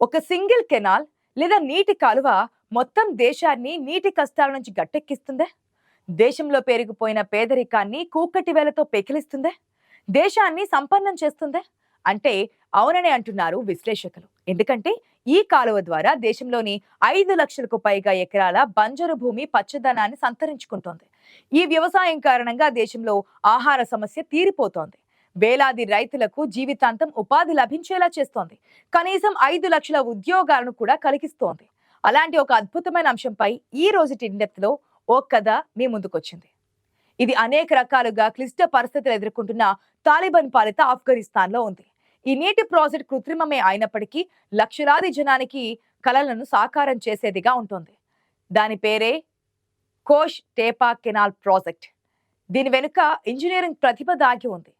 ఒక single canal లేదా నీటి కాలువ మొత్తం దేశాన్ని నీటి కష్టాల నుంచి గట్టెక్కిస్తుందే. దేశంలో పెరిగిపోయిన పేదరికాన్ని కూకటి వేలతో పెకిలిస్తుందే. దేశాన్ని సంపన్నం చేస్తుందే అంటే అవుననే అంటున్నారు విశ్లేషకులు. ఎందుకంటే ఈ కాలువ ద్వారా దేశంలోని 5 లక్షలకు పైగా ఎకరాల బంజరు భూమి పచ్చదనాన్ని సంతరించుకుంటోంది. ఈ వ్యవసాయం కారణంగా దేశంలో ఆహార సమస్య తీరిపోతోంది. వేలాది రైతులకు జీవితాంతం ఉపాధి లభించేలా చేస్తోంది. కనీసం 5 లక్షల ఉద్యోగాలను కూడా కలిగిస్తోంది. అలాంటి ఒక అద్భుతమైన అంశంపై ఈ రోజు టిండెత్ లో ఓ కథ మీ ముందుకొచ్చింది. ఇది అనేక రకాలుగా క్లిష్ట పరిస్థితులు ఎదుర్కొంటున్న తాలిబాన్ పాలిత ఆఫ్ఘనిస్తాన్ లో ఉంది. ఈ నీటి ప్రాజెక్ట్ కృత్రిమమే అయినప్పటికీ లక్షలాది జనానికి కలలను సాకారం చేసేదిగా ఉంటుంది. దాని పేరే కోష్ టేపా కెనాల్ ప్రాజెక్ట్. దీని వెనుక ఇంజనీరింగ్ ప్రతిభ దాగి ఉంది.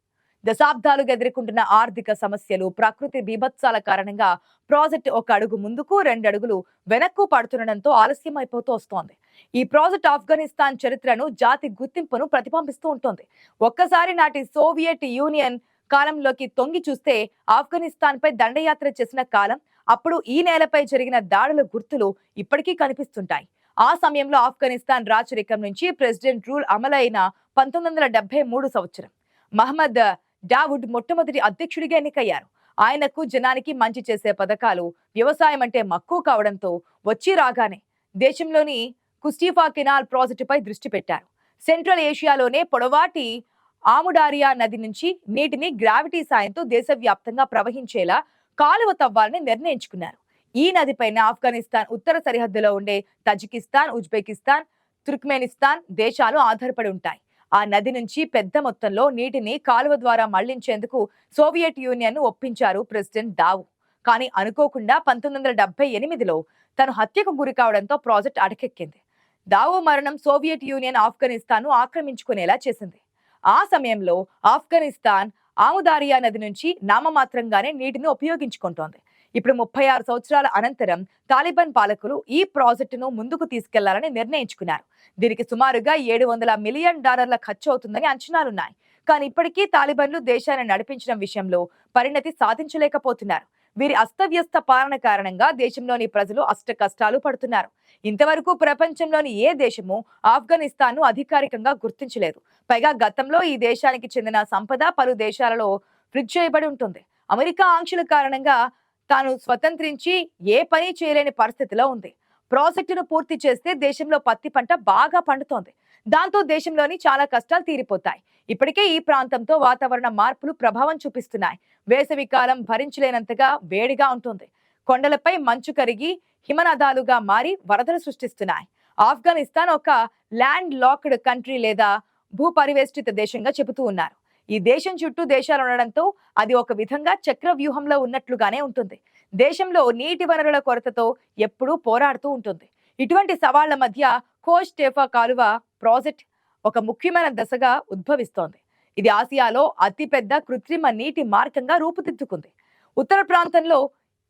దశాబ్దాలుగా ఎదుర్కొంటున్న ఆర్థిక సమస్యలు, ప్రకృతి బీభత్సాల కారణంగా ప్రాజెక్టు ఒక అడుగు ముందుకు 2 అడుగులు వెనక్కు పడుతుండటంతో ఆలస్యం అయిపోతూ వస్తోంది. ఈ ప్రాజెక్ట్ ఆఫ్ఘనిస్తాన్ చరిత్రను, జాతి గుర్తింపును ప్రతిబింబిస్తూ ఉంటుంది. ఒక్కసారి నాటి సోవియట్ యూనియన్ కాలంలోకి తొంగి చూస్తే ఆఫ్ఘనిస్తాన్ పై దండయాత్ర చేసిన కాలం, అప్పుడు ఈ నేలపై జరిగిన దాడుల గుర్తులు ఇప్పటికీ కనిపిస్తుంటాయి. ఆ సమయంలో ఆఫ్ఘనిస్తాన్ రాచరికం నుంచి ప్రెసిడెంట్ రూల్ అమలైన 1973 సంవత్సరం. మహమ్మద్ డావుడ్ మొట్టమొదటి అధ్యక్షుడిగా ఎన్నికయ్యారు. ఆయనకు జనానికి మంచి చేసే పథకాలు, వ్యవసాయం అంటే మక్కువ కావడంతో వచ్చి రాగానే దేశంలోని కుస్టిఫా కెనాల్ ప్రాజెక్టుపై దృష్టి పెట్టారు. సెంట్రల్ ఏషియాలోనే పొడవాటి ఆముడారియా నది నుంచి నీటిని గ్రావిటీ సాయంతో దేశవ్యాప్తంగా ప్రవహించేలా కాలువ తవ్వాలని నిర్ణయించుకున్నారు. ఈ నదిపైన ఆఫ్ఘనిస్తాన్ ఉత్తర సరిహద్దులో ఉండే తజికిస్తాన్, ఉజ్బెకిస్తాన్, తుర్క్మెనిస్తాన్ దేశాలు ఆధారపడి ఉంటాయి. ఆ నది నుంచి పెద్ద మొత్తంలో నీటిని కాలువ ద్వారా మళ్లించేందుకు సోవియట్ యూనియన్ ను ఒప్పించారు ప్రెసిడెంట్ దావు. కానీ అనుకోకుండా 1978లో తను హత్యకు గురి కావడంతో ప్రాజెక్ట్ అటకెక్కింది. దావు మరణం సోవియట్ యూనియన్ ఆఫ్ఘనిస్తాన్ ను ఆక్రమించుకునేలా చేసింది. ఆ సమయంలో ఆఫ్ఘనిస్తాన్ ఆముదారియా నది నుంచి నామమాత్రంగానే నీటిని ఉపయోగించుకుంటోంది. ఇప్పుడు 36 సంవత్సరాల అనంతరం తాలిబాన్ పాలకులు ఈ ప్రాజెక్టును ముందుకు తీసుకెళ్లాలని నిర్ణయించుకున్నారు. దీనికి సుమారుగా $700 మిలియన్ ఖర్చు అవుతుందని అంచనాలున్నాయి. కానీ ఇప్పటికీ తాలిబాన్లు దేశాన్ని నడిపించడం విషయంలో పరిణతి సాధించలేకపోతున్నారు. వీరి అస్తవ్యస్త పాలన కారణంగా దేశంలోని ప్రజలు అష్ట కష్టాలు పడుతున్నారు. ఇంతవరకు ప్రపంచంలోని ఏ దేశము ఆఫ్ఘనిస్తాన్ ను అధికారికంగా గుర్తించలేదు. పైగా గతంలో ఈ దేశానికి చెందిన సంపద పలు దేశాలలో ఫ్రిజ్ చేయబడి ఉంటుంది. అమెరికా ఆంక్షల కారణంగా తాను స్వతంత్రించి ఏ పని చేయలేని పరిస్థితిలో ఉంది. ప్రాజెక్టును పూర్తి చేస్తే దేశంలో పత్తి పంట బాగా పండుతోంది. దాంతో దేశంలోని చాలా కష్టాలు తీరిపోతాయి. ఇప్పటికే ఈ ప్రాంతంతో వాతావరణ మార్పులు ప్రభావం చూపిస్తున్నాయి. వేసవి కాలం భరించలేనంతగా వేడిగా ఉంటుంది. కొండలపై మంచు కరిగి హిమనదాలుగా మారి వరదలు సృష్టిస్తున్నాయి. ఆఫ్ఘనిస్తాన్ ఒక ల్యాండ్ లాక్డ్ కంట్రీ లేదా భూపరివేష్టిత దేశంగా చెబుతూ ఉన్నారు. ఈ దేశం చుట్టూ దేశాలు ఉండడంతో అది ఒక విధంగా చక్ర వ్యూహంలో ఉన్నట్లుగానే ఉంటుంది. దేశంలో నీటి వనరుల కొరతతో ఎప్పుడూ పోరాడుతూ ఉంటుంది. ఇటువంటి సవాళ్ల మధ్య కోష్ టేపా కాలువ ప్రాజెక్ట్ ఒక ముఖ్యమైన దశగా ఉద్భవిస్తోంది. ఇది ఆసియాలో అతిపెద్ద కృత్రిమ నీటి మార్గంగా రూపుదిద్దుకుంది. ఉత్తర ప్రాంతంలో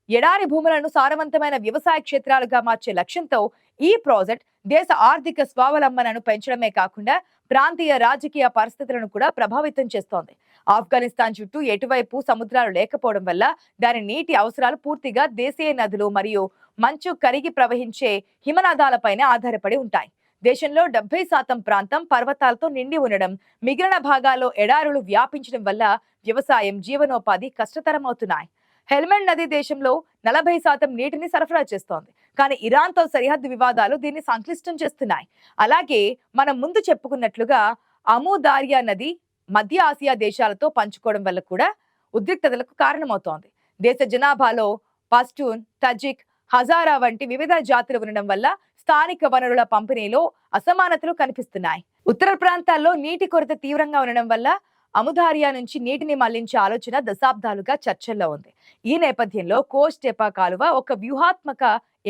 ఎడారి భూములను సారవంతమైన వ్యవసాయ క్షేత్రాలుగా మార్చే లక్ష్యంతో ఈ ప్రాజెక్ట్ దేశ ఆర్థిక స్వావలంబనను పెంచడమే కాకుండా ప్రాంతీయ రాజకీయ పరిస్థితులను కూడా ప్రభావితం చేస్తోంది. ఆఫ్ఘనిస్తాన్ చుట్టూ ఎటువైపు సముద్రాలు లేకపోవడం వల్ల దాని నీటి అవసరాలు పూర్తిగా దేశీయ నదులు మరియు మంచు కరిగి ప్రవహించే హిమనదాలపైనే ఆధారపడి ఉంటాయి. దేశంలో 70% ప్రాంతం పర్వతాలతో నిండి ఉండడం, మిగిలిన భాగాల్లో ఎడారులు వ్యాపించడం వల్ల వ్యవసాయం, జీవనోపాధి కష్టతరమవుతున్నాయి. హెల్మండ్ నది దేశంలో 40% నీటిని సరఫరా చేస్తోంది. కానీ ఇరాన్తో సరిహద్దు వివాదాలు దీన్ని సంక్లిష్టం చేస్తున్నాయి. అలాగే మనం ముందు చెప్పుకున్నట్లుగా అముదారియా నది మధ్య ఆసియా దేశాలతో పంచుకోవడం వల్ల కూడా ఉద్రిక్తతలకు కారణమవుతోంది. దేశ జనాభాలో పష్టూన్, తజిక్, హజారా వంటి వివిధ జాతులు ఉండడం వల్ల స్థానిక వనరుల పంపిణీలో అసమానతలు కనిపిస్తున్నాయి. ఉత్తర ప్రాంతాల్లో నీటి కొరత తీవ్రంగా ఉండడం వల్ల అముదారియా నుంచి నీటిని మళ్లించే ఆలోచన దశాబ్దాలుగా చర్చల్లో ఉంది. ఈ నేపథ్యంలో కోష్ టేపా కాలువ ఒక వ్యూహాత్మక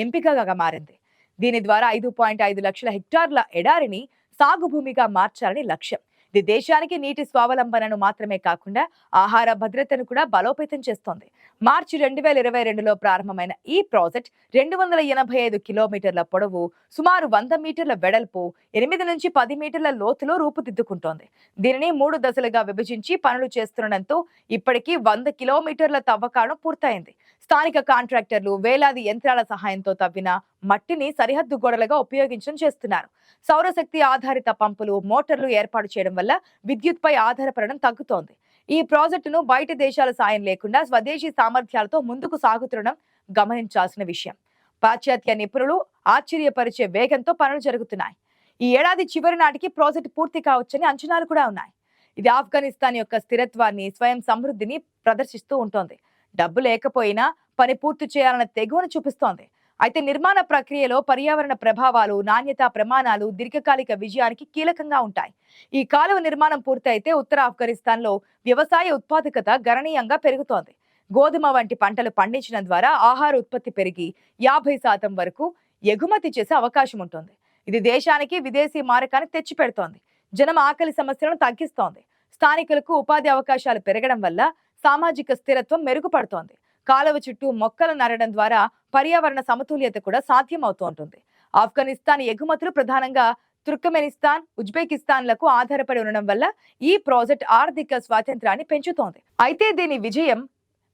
ఎంపికగా మారింది. దీని ద్వారా 5.5 లక్షల హెక్టార్ల ఎడారిని సాగు భూమిగా మార్చాలని లక్ష్యం. ఇది దేశానికి నీటి స్వావలంబనను మాత్రమే కాకుండా ఆహార భద్రతను కూడా బలోపేతం చేస్తోంది. మార్చి 2022లో ప్రారంభమైన ఈ ప్రాజెక్ట్ 285 కిలోమీటర్ల పొడవు, సుమారు 100 మీటర్ల వెడల్పు, 8 నుంచి 10 మీటర్ల లోతులో రూపుదిద్దుకుంటోంది. దీనిని 3 దశలుగా విభజించి పనులు చేస్తుండటంతో ఇప్పటికీ 100 కిలోమీటర్ల తవ్వకాలను పూర్తయింది. స్థానిక కాంట్రాక్టర్లు వేలాది యంత్రాల సహాయంతో తవ్విన మట్టిని సరిహద్దు గోడలుగా ఉపయోగించడం చేస్తున్నారు. సౌరశక్తి ఆధారిత పంపులు, మోటార్లు ఏర్పాటు చేయడం వల్ల విద్యుత్పై ఆధారపడడం తగ్గుతోంది. ఈ ప్రాజెక్టును బయట దేశాల సాయం లేకుండా స్వదేశీ సామర్థ్యాలతో ముందుకు సాగుతుండడం గమనించాల్సిన విషయం. పాశ్చాత్య నిపుణులు ఆశ్చర్యపరిచే వేగంతో పనులు జరుగుతున్నాయి. ఈ ఏడాది చివరి నాటికి ప్రాజెక్టు పూర్తి కావచ్చని అంచనాలు కూడా ఉన్నాయి. ఇది ఆఫ్ఘనిస్తాన్ యొక్క స్థిరత్వాన్ని, స్వయం సమృద్ధిని ప్రదర్శిస్తూ ఉంటుంది. డబ్బు లేకపోయినా పని పూర్తి చేయాలన్న తెగువను చూపిస్తోంది. అయితే నిర్మాణ ప్రక్రియలో పర్యావరణ ప్రభావాలు, నాణ్యతా ప్రమాణాలు దీర్ఘకాలిక విజయానికి కీలకంగా ఉంటాయి. ఈ కాలువ నిర్మాణం పూర్తయితే ఉత్తర ఆఫ్ఘనిస్తాన్ లో వ్యవసాయ ఉత్పాదకత గణనీయంగా పెరుగుతోంది. గోధుమ వంటి పంటలు పండించడం ద్వారా ఆహార ఉత్పత్తి పెరిగి 50% వరకు ఎగుమతి చేసే అవకాశం ఉంటుంది. ఇది దేశానికి విదేశీ మారకాన్ని తెచ్చిపెడుతోంది. జనం ఆకలి సమస్యలను తగ్గిస్తోంది. స్థానికులకు ఉపాధి అవకాశాలు పెరగడం వల్ల సామాజిక స్థిరత్వం మెరుగుపడుతోంది. కాలువ చుట్టూ మొక్కలు నాటడం ద్వారా పర్యావరణ సమతుల్యత కూడా సాధ్యమవుతూ ఉంటుంది. ఆఫ్ఘనిస్తాన్ ఎగుమతులు ప్రధానంగా తుర్కమెనిస్తాన్, ఉజ్బెకిస్తాన్లకు ఆధారపడి ఉండడం వల్ల ఈ ప్రాజెక్ట్ ఆర్థిక స్వాతంత్రాన్ని పెంచుతోంది. అయితే దీని విజయం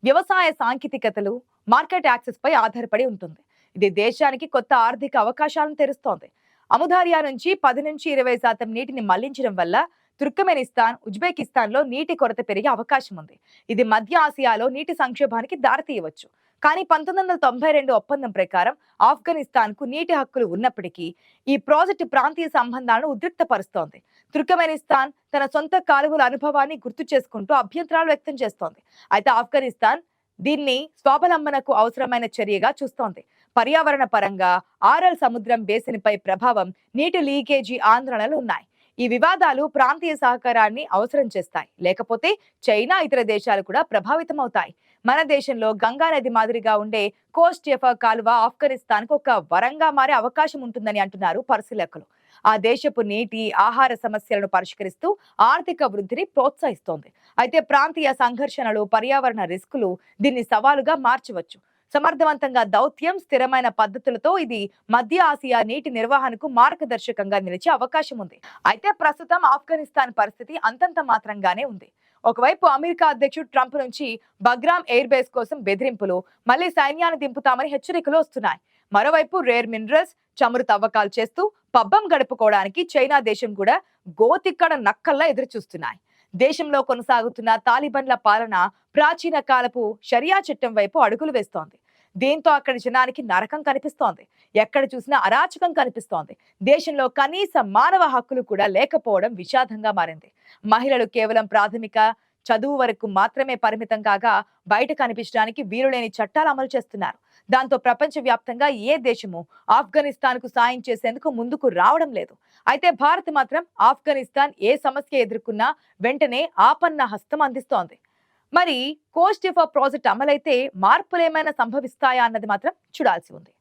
వ్యవసాయ సాంకేతికతలు, మార్కెట్ యాక్సెస్ పై ఆధారపడి ఉంటుంది. ఇది దేశానికి కొత్త ఆర్థిక అవకాశాలను తెరుస్తోంది. అముదార్యా నుంచి 10 నుంచి 20% నీటిని మళ్లించడం వల్ల తుర్కమెనిస్తాన్, ఉజ్బెకిస్తాన్ లో నీటి కొరత పెరిగే అవకాశం ఉంది. ఇది మధ్య ఆసియాలో నీటి సంక్షోభానికి దారితీయవచ్చు. కానీ 1992 ఒప్పందం ప్రకారం ఆఫ్ఘనిస్తాన్ కు నీటి హక్కులు ఉన్నప్పటికీ ఈ ప్రాజెక్టు ప్రాంతీయ సంబంధాలను ఉద్రిక్తపరుస్తోంది. తుర్కమెనిస్తాన్ తన సొంత కాలువల అనుభవాన్ని గుర్తు చేసుకుంటూ అభ్యంతరాలు వ్యక్తం చేస్తోంది. అయితే ఆఫ్ఘనిస్తాన్ దీన్ని స్వావలంబనకు అవసరమైన చర్యగా చూస్తోంది. పర్యావరణ పరంగా ఆరల్ సముద్రం బేసిన్ పై ప్రభావం, నీటి లీకేజీ ఆందోళనలు ఉన్నాయి. ఈ వివాదాలు ప్రాంతీయ సహకారాన్ని అవసరం చేస్తాయి. లేకపోతే చైనా, ఇతర దేశాలు కూడా ప్రభావితమవుతాయి. మన దేశంలో గంగా నది మాదిరిగా ఉండే కోస్ట్ ఎఫా కాలువ ఆఫ్ఘనిస్తాన్ కు ఒక వరంగా మారే అవకాశం ఉంటుందని అంటున్నారు పరిశీలకులు. ఆ దేశపు నీటి, ఆహార సమస్యలను పరిష్కరిస్తూ ఆర్థిక వృద్ధిని ప్రోత్సహిస్తోంది. అయితే ప్రాంతీయ సంఘర్షణలు, పర్యావరణ రిస్కులు దీన్ని సవాలుగా మార్చవచ్చు. సమర్థవంతంగా దౌత్యం, స్థిరమైన పద్ధతులతో ఇది మధ్య ఆసియా నీటి నిర్వహణకు మార్గదర్శకంగా నిలిచే అవకాశం ఉంది. అయితే ప్రస్తుతం ఆఫ్ఘనిస్తాన్ పరిస్థితి అంతంత మాత్రంగానే ఉంది. ఒకవైపు అమెరికా అధ్యక్షుడు ట్రంప్ నుంచి బగ్రామ్ ఎయిర్ బేస్ కోసం బెదిరింపులు, మళ్లీ సైన్యాన్ని దింపుతామని హెచ్చరికలు వస్తున్నాయి. మరోవైపు రేర్ మినరల్స్, చమురు తవ్వకాలు చేస్తూ పబ్బం గడుపుకోవడానికి చైనా దేశం కూడా గోతిక్కడ నక్కల్లా ఎదురుచూస్తున్నాయి. దేశంలో కొనసాగుతున్న తాలిబన్ల పాలన ప్రాచీన కాలపు షరియా చట్టం వైపు అడుగులు వేస్తోంది. దీంతో అక్కడి జనానికి నరకం కనిపిస్తోంది. ఎక్కడ చూసినా అరాచకం కనిపిస్తోంది. దేశంలో కనీస మానవ హక్కులు కూడా లేకపోవడం విషాదంగా మారింది. మహిళలు కేవలం ప్రాథమిక చదువు వరకు మాత్రమే పరిమితం కాగా బయట కనిపించడానికి వీలులేని చట్టాలు అమలు చేస్తున్నారు. దాంతో ప్రపంచవ్యాప్తంగా ఏ దేశము ఆఫ్ఘనిస్తాన్ కు సాయం చేసేందుకు ముందుకు రావడం లేదు. అయితే భారత్ మాత్రం ఆఫ్ఘనిస్తాన్ ఏ సమస్య ఎదుర్కొన్నా వెంటనే ఆపన్న హస్తం అందిస్తోంది. మరి కోస్ట్ ఎఫా ప్రాజెక్ట్ అమలైతే మార్పులేమైనా సంభవిస్తాయా అన్నది మాత్రం చూడాల్సి ఉంది.